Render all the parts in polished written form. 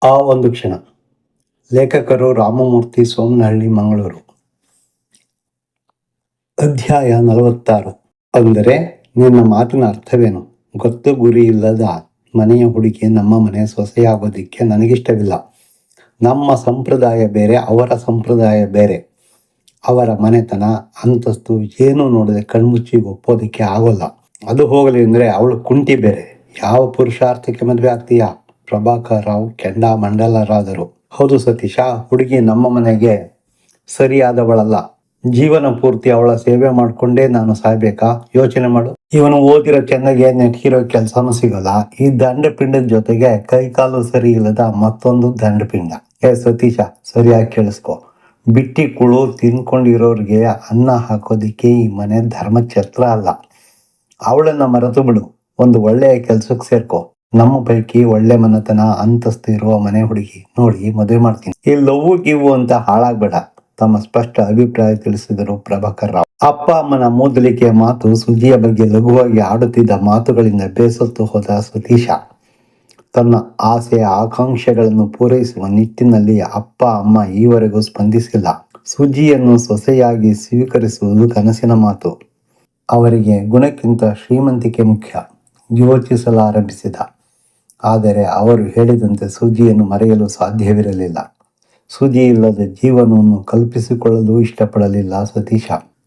ಆ ಒಂದು ಕ್ಷಣ. ಲೇಖಕರು ರಾಮಮೂರ್ತಿ, ಸೋಮನಹಳ್ಳಿ, ಮಂಗಳೂರು. ಅಧ್ಯಾಯ 46. ಅಂದರೆ ನಿನ್ನ ಮಾತಿನ ಅರ್ಥವೇನು? ಗೊತ್ತು ಗುರಿ ಇಲ್ಲದ ಮನೆಯ ಹುಡುಗಿ ನಮ್ಮ ಮನೆ ಸೊಸೆಯಾಗೋದಿಕ್ಕೆ ನನಗಿಷ್ಟವಿಲ್ಲ. ನಮ್ಮ ಸಂಪ್ರದಾಯ ಬೇರೆ, ಅವರ ಸಂಪ್ರದಾಯ ಬೇರೆ. ಅವರ ಮನೆತನ, ಅಂತಸ್ತು ಏನೂ ನೋಡದೆ ಕಣ್ಮುಚ್ಚಿ ಒಪ್ಪೋದಕ್ಕೆ ಆಗೋಲ್ಲ. ಅದು ಹೋಗಲಿ ಅಂದರೆ ಅವಳು ಕುಂಟಿ ಬೇರೆ. ಯಾವ ಪುರುಷಾರ್ಥಕ್ಕೆ ಮದುವೆ ಆಗ್ತೀಯಾ? ಪ್ರಭಾಕರ್ ರಾವ್ ಕೆಂಡಾಮಂಡಲರಾದರು. ಹೌದು ಸತೀಶ, ಹುಡುಗಿ ನಮ್ಮ ಮನೆಗೆ ಸರಿಯಾದವಳಲ್ಲ. ಜೀವನ ಪೂರ್ತಿ ಅವಳ ಸೇವೆ ಮಾಡಿಕೊಂಡೇ ನಾನು ಸಾಯ್ಬೇಕಾ? ಯೋಚನೆ ಮಾಡು. ಇವನು ಓದಿರೋ ಚೆಂದಾಗೆ ನೆಟ್ಗಿರೋ ಕೆಲಸನೂ ಸಿಗಲ್ಲ. ಈ ದಂಡಪಿಂಡದ ಜೊತೆಗೆ ಕೈಕಾಲು ಸರಿ ಇಲ್ಲದ ಮತ್ತೊಂದು ದಂಡಪಿಂಡ. ಸತೀಶ, ಸರಿಯಾಗಿ ಕೇಳಿಸ್ಕೊ. ಬಿಟ್ಟಿ ಕುಳು ತಿನ್ಕೊಂಡಿರೋರಿಗೆ ಅನ್ನ ಹಾಕೋದಿಕ್ಕೆ ಈ ಮನೆ ಧರ್ಮಛತ್ರ ಅಲ್ಲ. ಅವಳನ್ನ ಮರೆತು ಬಿಡು. ಒಂದು ಒಳ್ಳೆಯ ಕೆಲ್ಸಕ್ಕೆ ಸೇರ್ಕೊ. ನಮ್ಮ ಪೈಕಿ ಒಳ್ಳೆ ಮನೆತನ, ಅಂತಸ್ತು ಇರುವ ಮನೆ ಹುಡುಗಿ ನೋಡಿ ಮದುವೆ ಮಾಡ್ತೀನಿ. ಈ ಲವ್ವು ಗಿವ್ವು ಅಂತ ಹಾಳಾಗ್ಬೇಡ. ತಮ್ಮ ಸ್ಪಷ್ಟ ಅಭಿಪ್ರಾಯ ತಿಳಿಸಿದರು ಪ್ರಭಾಕರ್ ರಾವ್. ಅಪ್ಪ ಅಮ್ಮನ ಮೂದಲಿಕೆ ಮಾತು, ಸುಜಿಯ ಬಗ್ಗೆ ಲಘುವಾಗಿ ಆಡುತ್ತಿದ್ದ ಮಾತುಗಳಿಂದ ಬೇಸತ್ತು ಹೋದ ಸತೀಶ ತನ್ನ ಆಸೆ ಆಕಾಂಕ್ಷೆಗಳನ್ನು ಪೂರೈಸುವ ನಿಟ್ಟಿನಲ್ಲಿ ಅಪ್ಪ ಅಮ್ಮ ಈವರೆಗೂ ಸ್ಪಂದಿಸಿಲ್ಲ. ಸುಜಿಯನ್ನು ಸೊಸೆಯಾಗಿ ಸ್ವೀಕರಿಸುವುದು ಕನಸಿನ ಮಾತು. ಅವರಿಗೆ ಗುಣಕ್ಕಿಂತ ಶ್ರೀಮಂತಿಕೆ ಮುಖ್ಯ. ಯೋಚಿಸಲಾರಂಭಿಸಿದ. ಆದರೆ ಅವರು ಹೇಳಿದಂತೆ ಸುಜಿಯನ್ನು ಮರೆಯಲು ಸಾಧ್ಯವಿರಲಿಲ್ಲ. ಸುಜಿ ಇಲ್ಲದ ಜೀವನವನ್ನು ಕಲ್ಪಿಸಿಕೊಳ್ಳಲು ಇಷ್ಟಪಡಲಿಲ್ಲ ಸತೀಶ.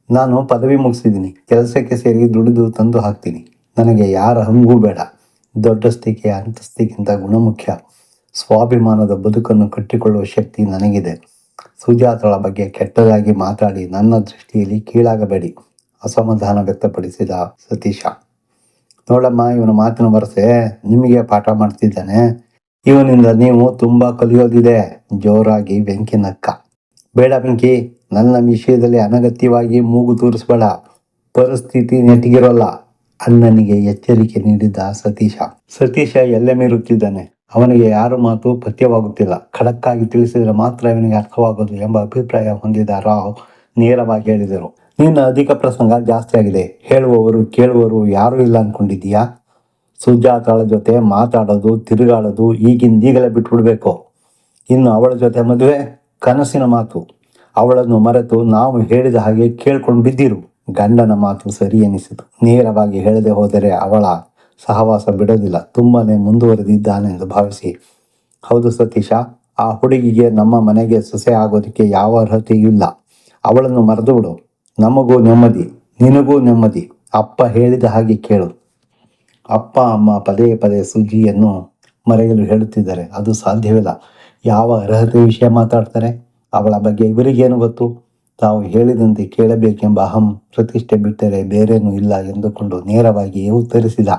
ನಾನು ಪದವಿ ಮುಗಿಸಿದ್ದೀನಿ. ಕೆಲಸಕ್ಕೆ ಸೇರಿ ದುಡಿದು ತಂದು ಹಾಕ್ತೀನಿ. ನನಗೆ ಯಾರ ಹಂಗೂ ಬೇಡ. ದೊಡ್ಡಸ್ತಿಕೆ ಅಂತಸ್ತಿಗಿಂತ ಗುಣ ಮುಖ್ಯ. ಸ್ವಾಭಿಮಾನದ ಬದುಕನ್ನು ಕಟ್ಟಿಕೊಳ್ಳುವ ಶಕ್ತಿ ನನಗಿದೆ. ಸುಜಾತಳ ಬಗ್ಗೆ ಕೆಟ್ಟದಾಗಿ ಮಾತಾಡಿ ನನ್ನ ದೃಷ್ಟಿಯಲ್ಲಿ ಕೀಳಾಗಬೇಡಿ, ಅಸಮಾಧಾನ ವ್ಯಕ್ತಪಡಿಸಿದ ಸತೀಶ. ನೋಡಮ್ಮ, ಇವನ ಮಾತಿನ ವರಸೆ ನಿಮಗೆ ಪಾಠ ಮಾಡ್ತಿದ್ದಾನೆ. ಇವನಿಂದ ನೀವು ತುಂಬ ಕಲಿಯೋದಿದೆ. ಜೋರಾಗಿ ಬೆಂಕಿ ನಕ್ಕ. ಬೇಡ ಬೆಂಕಿ, ನನ್ನ ವಿಷಯದಲ್ಲಿ ಅನಗತ್ಯವಾಗಿ ಮೂಗು ತೂರಿಸ್ಬೇಡ. ಪರಿಸ್ಥಿತಿ ನೆಟ್ಟಿಗಿರೋಲ್ಲ, ಅಣ್ಣನಿಗೆ ಎಚ್ಚರಿಕೆ ನೀಡಿದ ಸತೀಶ ಎಲ್ಲೆ ಮೀರುತ್ತಿದ್ದಾನೆ. ಅವನಿಗೆ ಯಾರ ಮಾತು ಪಥ್ಯವಾಗುತ್ತಿಲ್ಲ. ಖಡಕ್ಕಾಗಿ ತಿಳಿಸಿದರೆ ಮಾತ್ರ ಇವನಿಗೆ ಅರ್ಥವಾಗೋದು ಎಂಬ ಅಭಿಪ್ರಾಯ ಹೊಂದಿದ ರಾವ್ ನೇರವಾಗಿ ಹೇಳಿದರು. ನಿನ್ನ ಅಧಿಕ ಪ್ರಸಂಗ ಜಾಸ್ತಿ ಆಗಿದೆ. ಹೇಳುವವರು ಕೇಳುವವರು ಯಾರೂ ಇಲ್ಲ ಅನ್ಕೊಂಡಿದ್ದೀಯಾ? ಸುಜಾತಳ ಜೊತೆ ಮಾತಾಡೋದು, ತಿರುಗಾಡೋದು ಈಗಿಂದೀಗಲೇ ಬಿಟ್ಬಿಡ್ಬೇಕು. ಇನ್ನು ಅವಳ ಜೊತೆ ಮದುವೆ ಕನಸಿನ ಮಾತು. ಅವಳನ್ನು ಮರೆತು ನಾವು ಹೇಳಿದ ಹಾಗೆ ಕೇಳ್ಕೊಂಡು ಬಿದ್ದಿರು. ಗಂಡನ ಮಾತು ಸರಿ ಎನಿಸಿತು. ನೇರವಾಗಿ ಹೇಳದೆ ಹೋದರೆ ಅವಳ ಸಹವಾಸ ಬಿಡೋದಿಲ್ಲ. ತುಂಬಾನೇ ಮುಂದುವರೆದಿದ್ದಾನೆಂದು ಭಾವಿಸಿ, ಹೌದು ಸತೀಶ, ಆ ಹುಡುಗಿಗೆ ನಮ್ಮ ಮನೆಗೆ ಸೊಸೆ ಆಗೋದಕ್ಕೆ ಯಾವ ಅರ್ಹತೆಯೂ ಇಲ್ಲ. ಅವಳನ್ನು ಮರೆತು ಬಿಡು. ನಮಗೂ ನೆಮ್ಮದಿ, ನಿನಗೂ ನೆಮ್ಮದಿ. ಅಪ್ಪ ಹೇಳಿದ ಹಾಗೆ ಕೇಳು. ಅಪ್ಪ ಅಮ್ಮ ಪದೇ ಪದೇ ಸುಜಿಯನ್ನು ಮರೆಯಲು ಹೇಳುತ್ತಿದ್ದಾರೆ. ಅದು ಸಾಧ್ಯವಿಲ್ಲ. ಯಾವ ಅರ್ಹತೆ ವಿಷಯ ಮಾತಾಡ್ತಾರೆ? ಅವಳ ಬಗ್ಗೆ ಇವರಿಗೇನು ಗೊತ್ತು? ತಾವು ಹೇಳಿದಂತೆ ಕೇಳಬೇಕೆಂಬ ಅಹಂ ಪ್ರತಿಷ್ಠೆ ಬಿಟ್ಟರೆ ಬೇರೇನೂ ಇಲ್ಲ ಎಂದುಕೊಂಡು ನೇರವಾಗಿಯೇ ಉತ್ತರಿಸಿದ.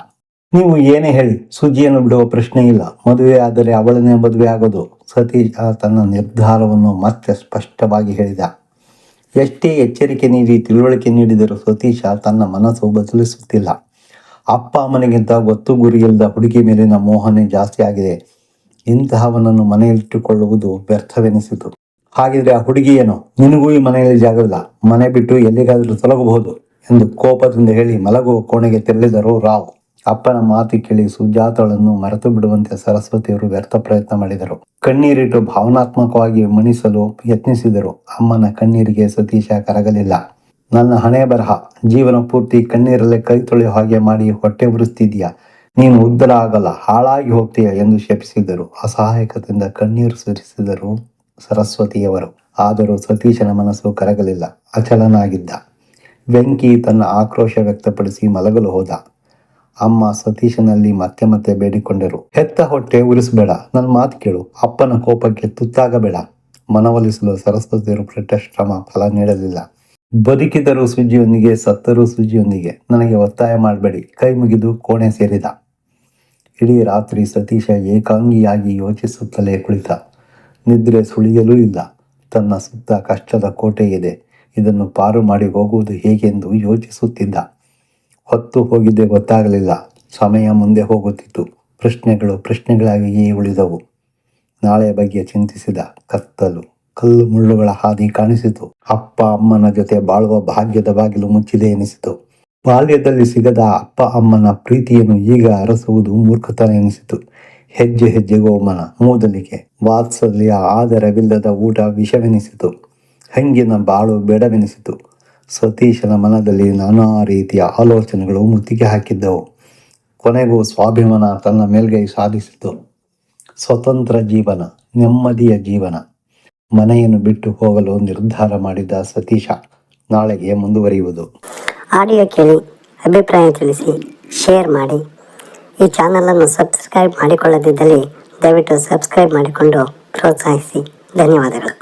ನೀವು ಏನೇ ಹೇಳಿ, ಸುಜಿಯನ್ನು ಬಿಡುವ ಪ್ರಶ್ನೆ ಇಲ್ಲ. ಮದುವೆ ಆದರೆ ಅವಳನ್ನೇ ಮದುವೆ ಆಗೋದು. ಸತೀಶ ತನ್ನ ನಿರ್ಧಾರವನ್ನು ಮತ್ತೆ ಸ್ಪಷ್ಟವಾಗಿ ಹೇಳಿದ. ಎಷ್ಟೇ ಎಚ್ಚರಿಕೆ ನೀಡಿ ತಿಳುವಳಿಕೆ ನೀಡಿದರೂ ಸತೀಶ ತನ್ನ ಮನಸ್ಸು ಬದಲಿಸುತ್ತಿಲ್ಲ. ಅಪ್ಪ ಅಮ್ಮನಿಗಿಂತ ಗೊತ್ತು ಗುರಿಯಿಲ್ಲದ ಹುಡುಗಿ ಮೇಲಿನ ಮೋಹನೆ ಜಾಸ್ತಿ ಆಗಿದೆ. ಇಂತಹವನನ್ನು ಮನೆಯಲ್ಲಿಟ್ಟುಕೊಳ್ಳುವುದು ವ್ಯರ್ಥವೆನಿಸಿತು. ಹಾಗಿದ್ರೆ ಆ ಹುಡುಗಿ ಏನು? ನಿನಗೂ ಈ ಮನೆಯಲ್ಲಿ ಜಾಗವಿಲ್ಲ. ಮನೆ ಬಿಟ್ಟು ಎಲ್ಲಿಗಾದರೂ ತೊಲಗಬಹುದು ಎಂದು ಕೋಪದಿಂದ ಹೇಳಿ ಮಲಗುವ ಕೋಣೆಗೆ ತೆರಳಿದರು ರಾವ್. ಅಪ್ಪನ ಮಾತು ಕೇಳಿ ಸುಜಾತಳನ್ನು ಮರೆತು ಬಿಡುವಂತೆ ಸರಸ್ವತಿಯವರು ವ್ಯರ್ಥ ಪ್ರಯತ್ನ ಮಾಡಿದರು. ಕಣ್ಣೀರಿಟ್ಟು ಭಾವನಾತ್ಮಕವಾಗಿ ಮಣಿಸಲು ಯತ್ನಿಸಿದರು. ಅಮ್ಮನ ಕಣ್ಣೀರಿಗೆ ಸತೀಶ ಕರಗಲಿಲ್ಲ. ನನ್ನ ಹಣೆ ಬರಹ, ಜೀವನ ಪೂರ್ತಿ ಕಣ್ಣೀರಲ್ಲೇ ಕೈ ತೊಳೆಯೋ ಹಾಗೆ ಮಾಡಿ ಹೊಟ್ಟೆ ಉರಿಸ್ತಿದೀಯ. ನೀನು ಉದ್ಧಾರ ಆಗಲ್ಲ, ಹಾಳಾಗಿ ಹೋಗ್ತೀಯ ಎಂದು ಶಪಿಸಿದರು. ಅಸಹಾಯಕತೆಯಿಂದ ಕಣ್ಣೀರು ಸುರಿಸಿದರು ಸರಸ್ವತಿಯವರು. ಆದರೂ ಸತೀಶನ ಮನಸ್ಸು ಕರಗಲಿಲ್ಲ. ಅಚಲನಾಗಿದ್ದ. ಬೆಂಕಿ ತನ್ನ ಆಕ್ರೋಶ ವ್ಯಕ್ತಪಡಿಸಿ ಮಲಗಲು ಹೋದ. ಅಮ್ಮ ಸತೀಶನಲ್ಲಿ ಮತ್ತೆ ಮತ್ತೆ ಬೇಡಿಕೊಂಡರು. ಹೆತ್ತ ಹೊಟ್ಟೆ ಉರಿಸಬೇಡ, ನನ್ನ ಮಾತು ಕೇಳು. ಅಪ್ಪನ ಕೋಪಕ್ಕೆ ತುತ್ತಾಗಬೇಡ. ಮನವೊಲಿಸಲು ಸರಸ್ವತಿಯವರು ಪಟ್ಟ ಶ್ರಮ ಫಲ ನೀಡಲಿಲ್ಲ. ಬದುಕಿದರೂ ಸುಜಿಯೊಂದಿಗೆ, ಸತ್ತರೂ ಸುಜಿಯೊಂದಿಗೆ. ನನಗೆ ಒತ್ತಾಯ ಮಾಡಬೇಡಿ. ಕೈ ಮುಗಿದು ಕೋಣೆ ಸೇರಿದ. ಇಡೀ ರಾತ್ರಿ ಸತೀಶ ಏಕಾಂಗಿಯಾಗಿ ಯೋಚಿಸುತ್ತಲೇ ಕುಳಿತ. ನಿದ್ರೆ ಸುಳಿಯಲೂ ಇಲ್ಲ. ತನ್ನ ಸುತ್ತ ಕಷ್ಟದ ಕೋಟೆ ಇದೆ. ಇದನ್ನು ಪಾರು ಮಾಡಿ ಹೋಗುವುದು ಹೇಗೆಂದು ಯೋಚಿಸುತ್ತಿದ್ದ. ಹೊತ್ತು ಹೋಗಿದ್ದೇ ಗೊತ್ತಾಗಲಿಲ್ಲ. ಸಮಯ ಮುಂದೆ ಹೋಗುತ್ತಿತ್ತು. ಪ್ರಶ್ನೆಗಳು ಪ್ರಶ್ನೆಗಳಾಗಿಯೇ ಉಳಿದವು. ನಾಳೆಯ ಬಗ್ಗೆ ಚಿಂತಿಸಿದ. ಕತ್ತಲು, ಕಲ್ಲು ಮುಳ್ಳುಗಳ ಹಾದಿ ಕಾಣಿಸಿತು. ಅಪ್ಪ ಅಮ್ಮನ ಜೊತೆ ಬಾಳುವ ಭಾಗ್ಯದ ಬಾಗಿಲು ಮುಚ್ಚಿದೆ ಎನಿಸಿತು. ಬಾಲ್ಯದಲ್ಲಿ ಸಿಗದ ಅಪ್ಪ ಅಮ್ಮನ ಪ್ರೀತಿಯನ್ನು ಈಗ ಅರಸುವುದು ಮೂರ್ಖತನ ಎನಿಸಿತು. ಹೆಜ್ಜೆ ಹೆಜ್ಜೆಗೂ ಮನ ಮೂದಲಿಕೆ, ವಾತ್ಸಲ್ಯ ಆದರವಿಲ್ಲದ ಊಟ ವಿಷವೆನಿಸಿತು, ಹಂಗಿನ ಬಾಳು ಬೇಡವೆನಿಸಿತು. ಸತೀಶನ ಮನದಲ್ಲಿ ನಾನಾ ರೀತಿಯ ಆಲೋಚನೆಗಳು ಮುತ್ತಿಗೆ ಹಾಕಿದ್ದವು. ಕೊನೆಗೂ ಸ್ವಾಭಿಮಾನ ತನ್ನ ಮೇಲ್ಗೈ ಸಾಧಿಸಿತು. ಸ್ವತಂತ್ರ ಜೀವನ, ನೆಮ್ಮದಿಯ ಜೀವನ. ಮನೆಯನ್ನು ಬಿಟ್ಟು ಹೋಗಲು ನಿರ್ಧಾರ ಮಾಡಿದ ಸತೀಶ ನಾಳೆಗೆ ಮುಂದುವರಿಯುವುದು. ಆಡಿಯೋ ಕೇಳಿ ಅಭಿಪ್ರಾಯ ತಿಳಿಸಿ, ಶೇರ್ ಮಾಡಿ. ಈ ಚಾನಲನ್ನು ಸಬ್ಸ್ಕ್ರೈಬ್ ಮಾಡಿಕೊಳ್ಳದಿದ್ದಲ್ಲಿ ದಯವಿಟ್ಟು ಸಬ್ಸ್ಕ್ರೈಬ್ ಮಾಡಿಕೊಂಡು ಪ್ರೋತ್ಸಾಹಿಸಿ. ಧನ್ಯವಾದಗಳು.